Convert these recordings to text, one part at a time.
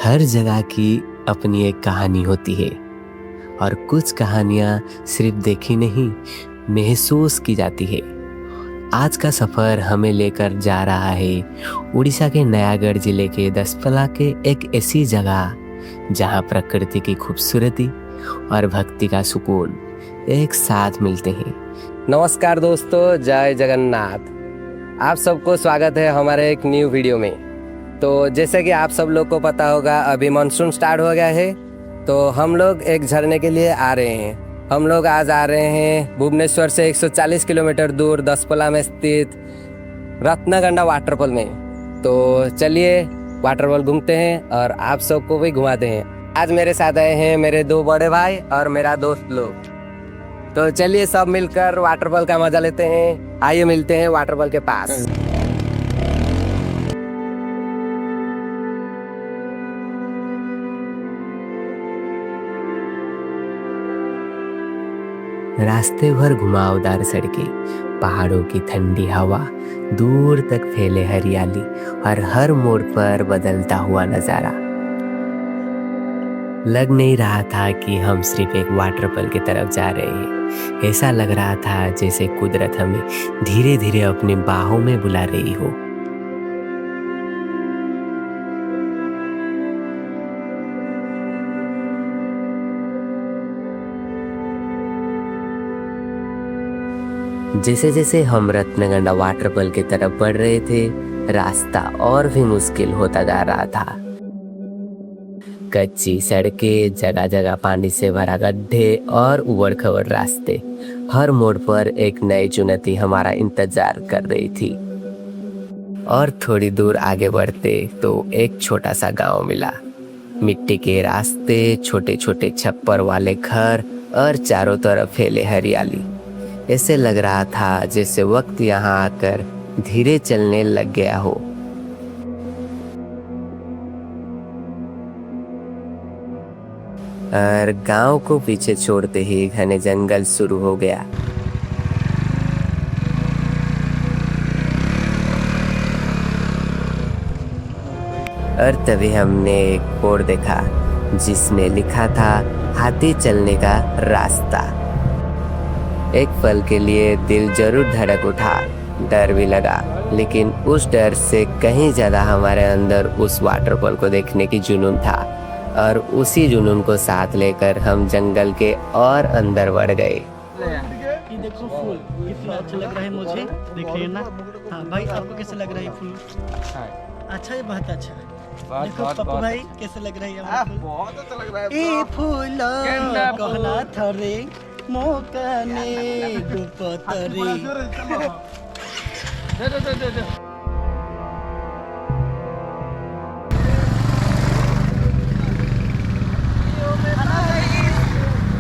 हर जगह की अपनी एक कहानी होती है और कुछ कहानियाँ सिर्फ देखी नहीं, महसूस की जाती है। आज का सफ़र हमें लेकर जा रहा है उड़ीसा के नयागढ़ जिले के दसपला के एक ऐसी जगह जहाँ प्रकृति की खूबसूरती और भक्ति का सुकून एक साथ मिलते हैं। नमस्कार दोस्तों, जय जगन्नाथ। आप सबको स्वागत है हमारे एक न्यू वीडियो में। तो जैसे कि आप सब लोग को पता होगा, अभी मानसून स्टार्ट हो गया है, तो हम लोग एक झरने के लिए आ रहे हैं। हम लोग आज आ रहे हैं भुवनेश्वर से 140 किलोमीटर दूर दसपला में स्थित रत्नगंडा वाटरफॉल में। तो चलिए वाटरफॉल घूमते हैं और आप सबको भी घुमाते हैं। आज मेरे साथ आए हैं मेरे दो बड़े भाई और मेरा दोस्त लोग। तो चलिए सब मिलकर वाटरफॉल का मजा लेते हैं। आइए मिलते हैं वाटरफॉल के पास। रास्ते भर घुमावदार सड़कें, पहाड़ों की ठंडी हवा, दूर तक फैले हरियाली और हर मोड़ पर बदलता हुआ नजारा। लग नहीं रहा था कि हम सिर्फ एक वाटरफॉल की तरफ जा रहे हैं। ऐसा लग रहा था जैसे कुदरत हमें धीरे धीरे अपनी बाहों में बुला रही हो। जैसे जैसे हम रत्नगंडा वाटरफॉल की तरफ बढ़ रहे थे, रास्ता और भी मुश्किल होता जा रहा था। कच्ची सड़कें, जगह जगह पानी से भरा गड्ढे और उबड़ खबड़ रास्ते। हर मोड़ पर एक नई चुनौती हमारा इंतजार कर रही थी। और थोड़ी दूर आगे बढ़ते तो एक छोटा सा गांव मिला। मिट्टी के रास्ते, छोटे छोटे छप्पर वाले घर और चारों तरफ फैले हरियाली। ऐसे लग रहा था जैसे वक्त यहाँ आकर धीरे चलने लग गया हो। और गांव को पीछे छोड़ते ही घने जंगल शुरू हो गया। और तभी हमने एक बोर्ड देखा जिसमें लिखा था हाथी चलने का रास्ता। एक पल के लिए दिल जरूर धड़क उठा, डर भी लगा, लेकिन उस डर से कहीं ज्यादा हमारे अंदर उस वाटरफॉल को देखने की जुनून था। और उसी जुनून को साथ लेकर हम जंगल के और अंदर बढ़ गए। ये देखो फूल कितना अच्छा लग रहा है मुझे, देखिए ना। हाँ भाई, आपको कैसे लग रहा है फूल? अच्छा है, बहुत अच्छा है। देखो पप्पू भाई कैसे लग रहा है ये फूल? बहुत अच्छा लग रहा है। ए फूल कहना थरे मोकने गुपतरे।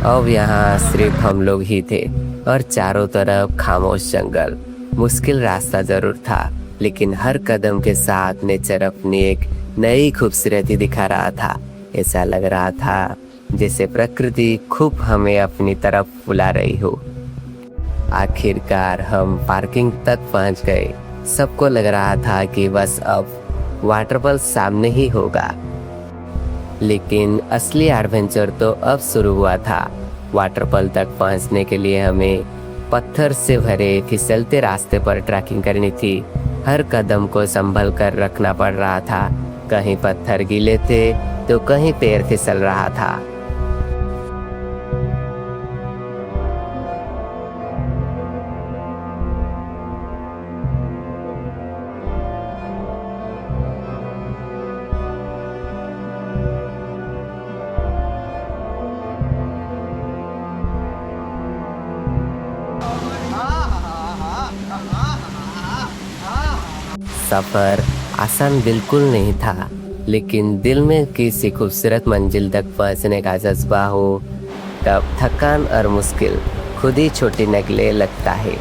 अब यहाँ सिर्फ हम लोग ही थे और चारों तरफ खामोश जंगल। मुश्किल रास्ता जरूर था, लेकिन हर कदम के साथ नेचर अपनी एक नई खूबसूरती दिखा रहा था। ऐसा लग रहा था जैसे प्रकृति खूब हमें अपनी तरफ बुला रही हो। आखिरकार हम पार्किंग तक पहुंच गए। सबको लग रहा था कि बस अब वाटरफॉल सामने ही होगा, लेकिन असली एडवेंचर तो अब शुरू हुआ था। वाटरफॉल तक पहुंचने के लिए हमें पत्थर से भरे फिसलते रास्ते पर ट्रैकिंग करनी थी। हर कदम को संभल कर रखना पड़ रहा था। कहीं पत्थर गीले थे तो कहीं पैर फिसल रहा था। सफर आसान बिल्कुल नहीं था, लेकिन दिल में किसी खूबसूरत मंजिल तक पहुंचने का जज्बा हो, तब थकान और मुश्किल खुद ही छोटी लगने लगता है। ओ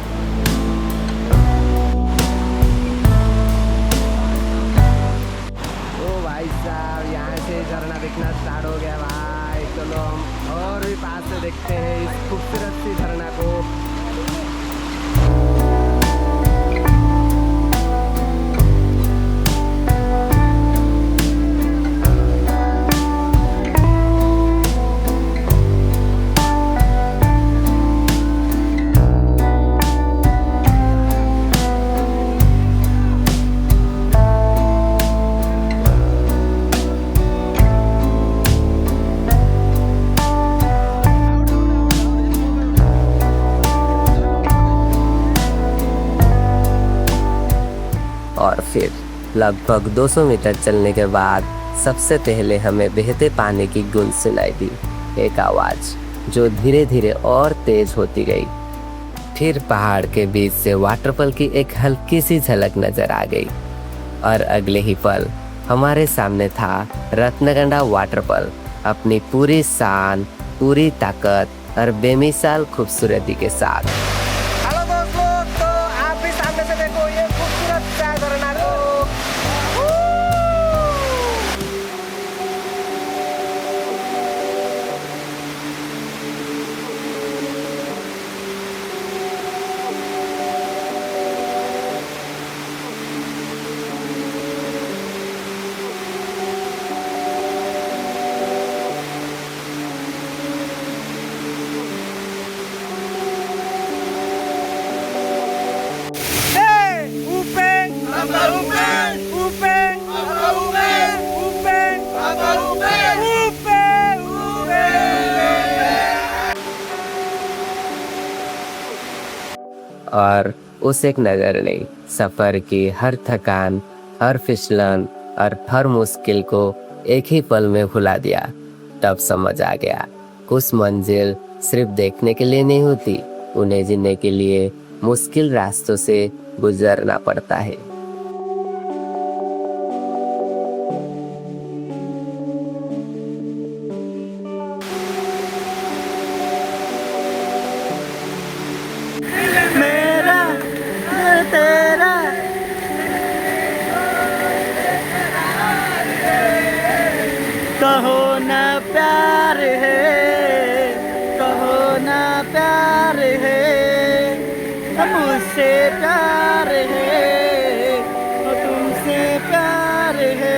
भाई साहब, यहाँ से झरना दिखना स्टार्ट हो गया भाई। चलो हम और भी पास से देखते हैं इस खूबसूरत सी झरना को। और फिर लगभग 200 मीटर चलने के बाद सबसे पहले हमें बहते पानी की गूंज सुनाई दी। एक आवाज़ जो धीरे धीरे और तेज होती गई। फिर पहाड़ के बीच से वाटरफॉल की एक हल्की सी झलक नजर आ गई और अगले ही पल हमारे सामने था रत्नगंडा वाटरफॉल अपनी पूरी शान, पूरी ताकत और बेमिसाल खूबसूरती के साथ। हेलो दोस्तों, तो आप भी सामने से देखो ये खूबसूरत सा झरना को। और उस एक नज़र ने सफ़र की हर थकान, हर फिसलन और हर मुश्किल को एक ही पल में भुला दिया। तब समझ आ गया, कुछ मंजिल सिर्फ देखने के लिए नहीं होती, उन्हें जीने के लिए मुश्किल रास्तों से गुजरना पड़ता है। मेरा तेरा कहो ना प्यार है, कहो ना प्यार है, मुझसे प्यार है, तुमसे प्यार है।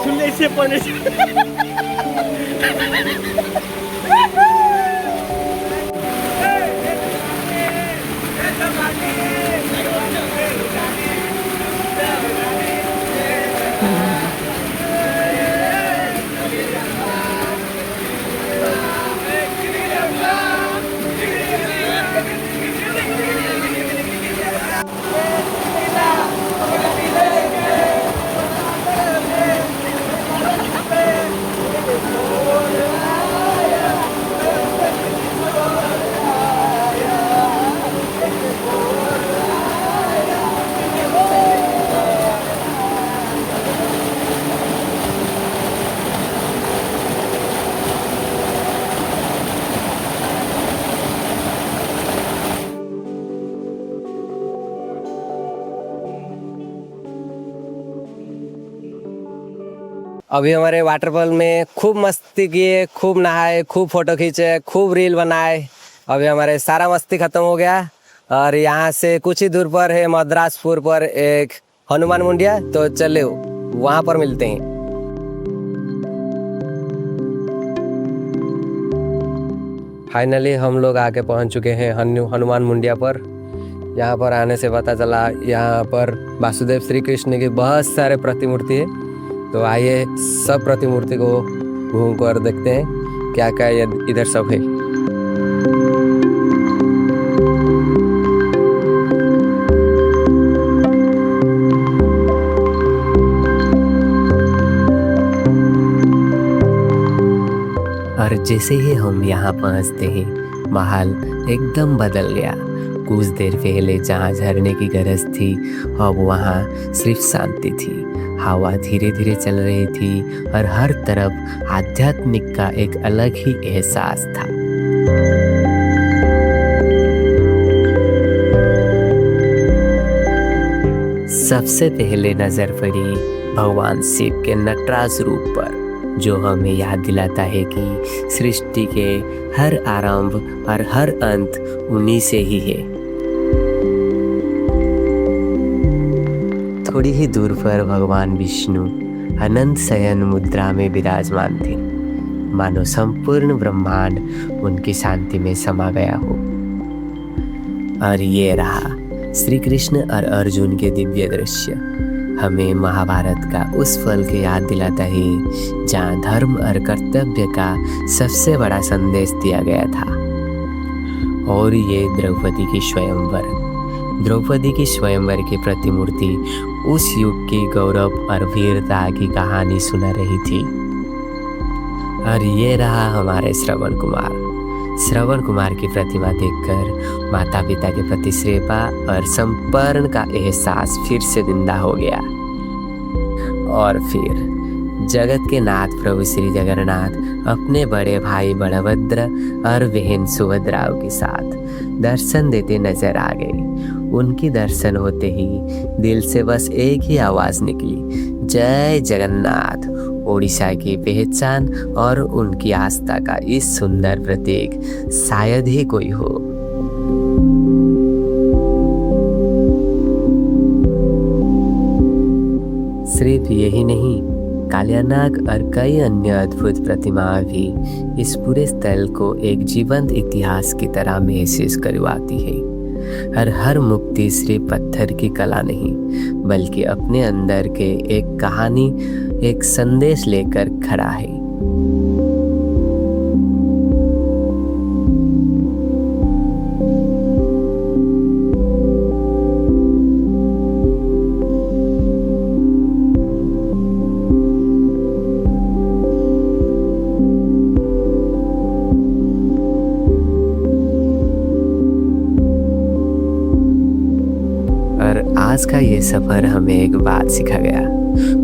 सुन ले इससे पहले अभी हमारे वाटरफॉल में खूब मस्ती किए, खूब नहाए, खूब फोटो खींचे, खूब रील बनाए। अभी हमारे सारा मस्ती खत्म हो गया और यहाँ से कुछ ही दूर पर है मद्रासपुर पर एक हनुमान मुंडिया, तो चले वहाँ पर मिलते हैं। फाइनली हम लोग आके पहुँच चुके हैं हनुमान मुंडिया पर। यहाँ पर आने से पता चला यहाँ पर वासुदेव श्री कृष्ण की बहुत सारे प्रतिमूर्ति है। तो आइए सब प्रतिमूर्ति को घूम कर देखते हैं क्या क्या इधर सब है। और जैसे ही हम यहाँ पहुँचते हैं, माहौल एकदम बदल गया। कुछ देर पहले जहाँ झरने की गरज थी, अब वहाँ सिर्फ शांति थी। हवा धीरे धीरे चल रही थी और हर तरफ आध्यात्मिक का एक अलग ही एहसास था। सबसे पहले नजर पड़ी भगवान शिव के नटराज रूप पर, जो हमें याद दिलाता है कि सृष्टि के हर आरंभ और हर अंत उन्हीं से ही है। थोड़ी ही दूर पर भगवान विष्णु अनंत शयन मुद्रा में विराजमान थे, मानो संपूर्ण ब्रह्मांड उनकी शांति में समा गया हो। और ये रहा श्री कृष्ण और अर्जुन के दिव्य दृश्य। हमें महाभारत का उस पल की याद दिलाता है जहाँ धर्म और कर्तव्य का सबसे बड़ा संदेश दिया गया था। और ये द्रौपदी की स्वयंवर की प्रतिमूर्ति उस युग की गौरव और वीरता की कहानी सुना रही थी। और ये रहा हमारे श्रवण कुमार की प्रतिमा देखकर माता पिता के प्रति श्रद्धा और समर्पण का एहसास फिर से जिंदा हो गया। और फिर जगत के नाथ प्रभु श्री जगन्नाथ अपने बड़े भाई बलभद्र और बहन सुभद्रा के साथ दर्शन देते नजर आ गए। उनकी दर्शन होते ही दिल से बस एक ही आवाज निकली, जय जगन्नाथ। ओडिशा की पहचान और उनकी आस्था का इस सुंदर प्रतीक शायद ही कोई हो। सिर्फ यही नहीं, कालियानाग और कई अन्य अद्भुत प्रतिमाएं भी इस पूरे स्थल को एक जीवंत इतिहास की तरह महसूस करवाती है। और हर मूर्ति सिर्फ पत्थर की कला नहीं, बल्कि अपने अंदर के एक कहानी, एक संदेश लेकर खड़ा है। आज का ये सफ़र हमें एक बात सिखा गया,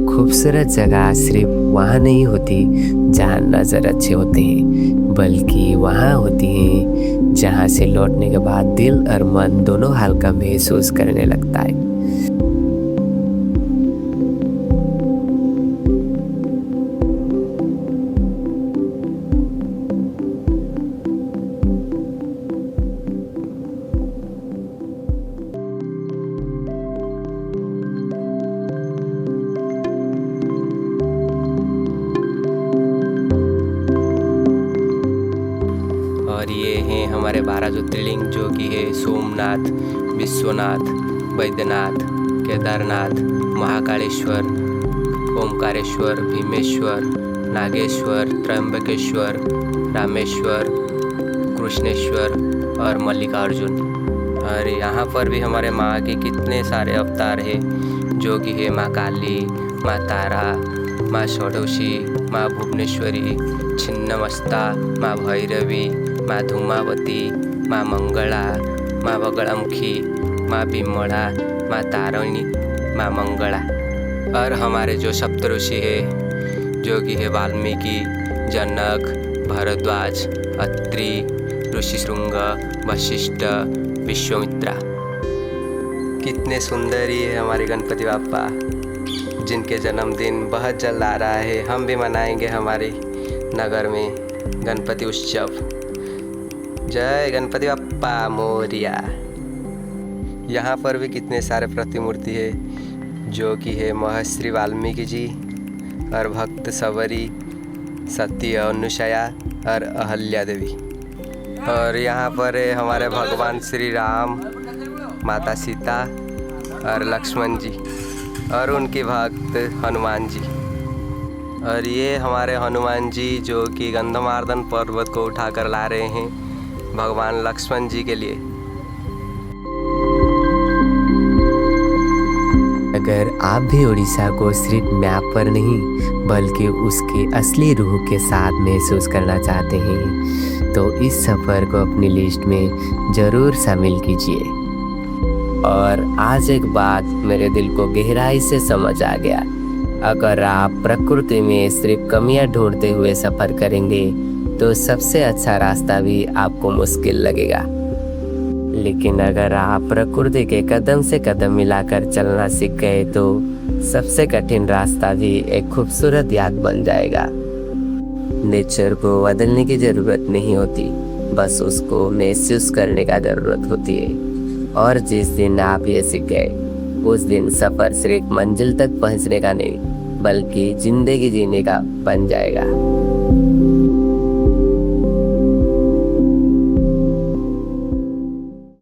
खूबसूरत जगह सिर्फ वहाँ नहीं होती जहाँ नज़र अच्छे होते हैं, बल्कि वहाँ होती हैं जहाँ से लौटने के बाद दिल और मन दोनों हल्का महसूस करने लगता है। और ये हैं हमारे 12 ज्योतिर्लिंग, जो कि है सोमनाथ, विश्वनाथ, बैद्यनाथ, केदारनाथ, महाकालेश्वर, ओमकारेश्वर, भीमेश्वर, नागेश्वर, त्र्यंबकेश्वर, रामेश्वर, कृष्णेश्वर और मल्लिकार्जुन। और यहाँ पर भी हमारे माँ के कितने सारे अवतार हैं, जो कि है माँ काली, माँ तारा, माँ षोडशी, माँ भुवनेश्वरी, छिन्नमस्ता, माँ भैरवी, माँ धूमावती, माँ मंगला, माँ बगड़ामुखी, माँ बिमला, माँ तारिणी, माँ मंगला। और हमारे जो सप्त ऋषि है, जो कि है वाल्मीकि, जनक, भरद्वाज, अत्रि, ऋषिशृंग, वशिष्ठ, विश्वामित्रा। कितने सुंदर ही है हमारे गणपति बाप्पा, जिनके जन्मदिन बहुत जल्द आ रहा है। हम भी मनाएंगे हमारे नगर में गणपति उत्सव। जय गणपति बाप्पा मोरिया। यहाँ पर भी कितने सारे प्रतिमूर्ति है, जो कि है महर्षि वाल्मीकि जी और भक्त सबरी, सती अनुसया और अहल्या देवी। और यहाँ पर है हमारे भगवान श्री राम, माता सीता और लक्ष्मण जी और उनके भक्त हनुमान जी। और ये हमारे हनुमान जी, जो कि गंधमार्दन पर्वत को उठाकर ला रहे हैं भगवान लक्ष्मण जी के लिए। अगर आप भी उड़ीसा को सिर्फ मैप पर नहीं, बल्कि उसकी असली रूह के साथ महसूस करना चाहते हैं, तो इस सफ़र को अपनी लिस्ट में ज़रूर शामिल कीजिए। और आज एक बात मेरे दिल को गहराई से समझ आ गया, अगर आप प्रकृति में सिर्फ कमियां ढूंढते हुए सफ़र करेंगे तो सबसे अच्छा रास्ता भी आपको मुश्किल लगेगा। लेकिन अगर आप प्रकृति के कदम से कदम मिलाकर चलना सीख गए तो सबसे कठिन रास्ता भी एक खूबसूरत याद बन जाएगा। नेचर को बदलने की ज़रूरत नहीं होती, बस उसको महसूस करने का ज़रूरत होती है। और जिस दिन आप ये सीख गए, उस दिन सफ़र सिर्फ मंजिल तक पहुंचने का नहीं, बल्कि ज़िंदगी जीने का बन जाएगा।